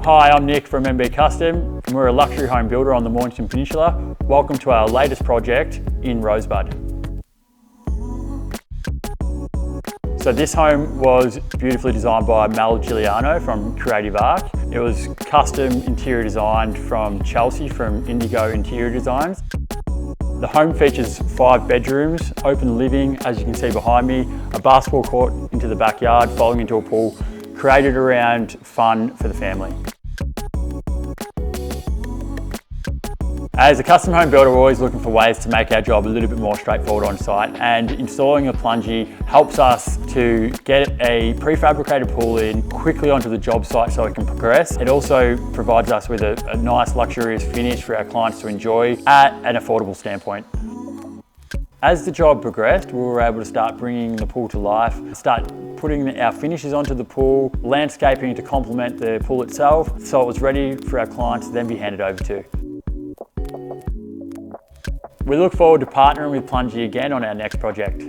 Hi, I'm Nick from MB Custom, and we're a luxury home builder on the Mornington Peninsula. Welcome to our latest project in Rosebud. So this home was beautifully designed by Mel Giuliano from Creative Arc. It was custom interior designed from Chelsea from Indigo Interior Designs. The home features 5 bedrooms, open living, as you can see behind me, a basketball court into the backyard, folding into a pool, created around fun for the family. As a custom home builder, we're always looking for ways to make our job a little bit more straightforward on site, and installing a Plungie helps us to get a prefabricated pool in quickly onto the job site so it can progress. It also provides us with a nice luxurious finish for our clients to enjoy at an affordable standpoint. As the job progressed, we were able to start bringing the pool to life, start putting our finishes onto the pool, landscaping to complement the pool itself, so it was ready for our clients to then be handed over to. We look forward to partnering with Plungie again on our next project.